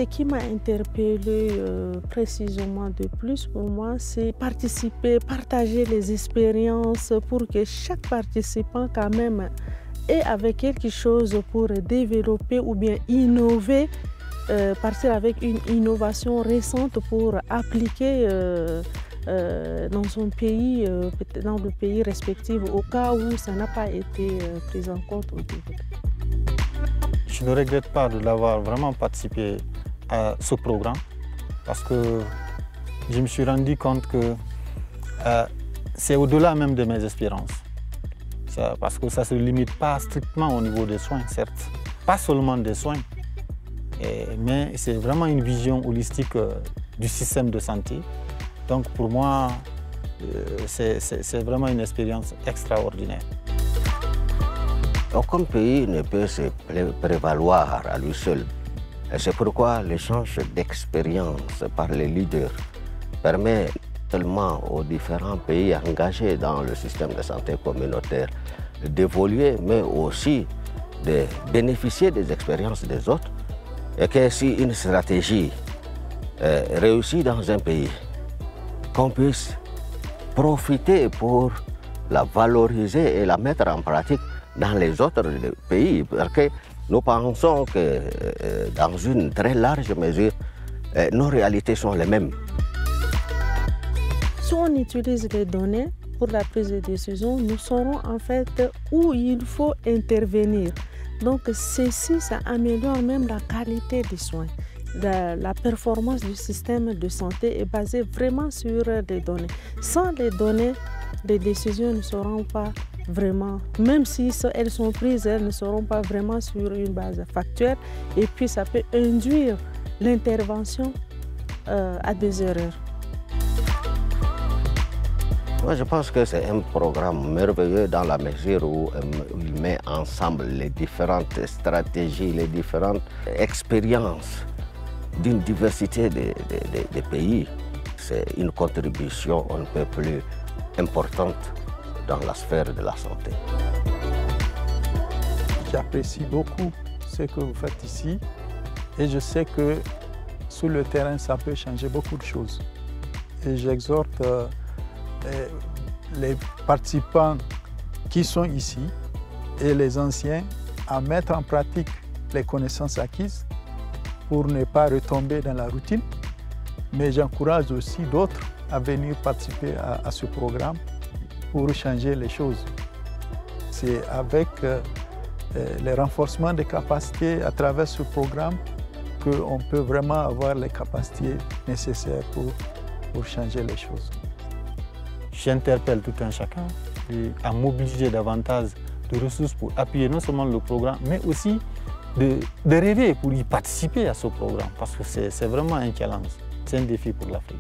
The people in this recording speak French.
ce qui m'a interpellée précisément de plus pour moi, c'est participer, partager les expériences pour que chaque participant quand même ait avec quelque chose pour développer ou bien innover, partir avec une innovation récente pour appliquer dans son pays, dans le pays respectif, au cas où ça n'a pas été pris en compte au début. Je ne regrette pas de l'avoir vraiment participé à ce programme parce que je me suis rendu compte que c'est au-delà même de mes espérances. Parce que ça ne se limite pas strictement au niveau des soins, certes. Pas seulement des soins, mais c'est vraiment une vision holistique du système de santé. Donc pour moi, c'est vraiment une expérience extraordinaire. Aucun pays ne peut se prévaloir à lui seul. C'est pourquoi l'échange d'expériences par les leaders permet seulement aux différents pays engagés dans le système de santé communautaire d'évoluer, mais aussi de bénéficier des expériences des autres. Et que si une stratégie réussit dans un pays, qu'on puisse profiter pour la valoriser et la mettre en pratique dans les autres pays, parce que nous pensons que dans une très large mesure, nos réalités sont les mêmes. Si on utilise les données pour la prise de décision, nous saurons en fait où il faut intervenir. Donc ceci, ça améliore même la qualité des soins. La performance du système de santé est basée vraiment sur les données. Sans les données, les décisions ne seront pas vraiment, même si elles sont prises, elles ne seront pas vraiment sur une base factuelle, et puis ça peut induire l'intervention à des erreurs. Moi, je pense que c'est un programme merveilleux dans la mesure où il met ensemble les différentes stratégies, les différentes expériences d'une diversité de pays. C'est une contribution un peu plus importante dans la sphère de la santé. J'apprécie beaucoup ce que vous faites ici et je sais que sur le terrain, ça peut changer beaucoup de choses. Et j'exhorte les participants qui sont ici et les anciens à mettre en pratique les connaissances acquises pour ne pas retomber dans la routine. Mais j'encourage aussi d'autres à venir participer à ce programme pour changer les choses. C'est avec le renforcement des capacités à travers ce programme qu'on peut vraiment avoir les capacités nécessaires pour changer les choses. J'interpelle tout un chacun à mobiliser davantage de ressources pour appuyer non seulement le programme, mais aussi de rêver pour y participer à ce programme, parce que c'est vraiment un challenge, c'est un défi pour l'Afrique.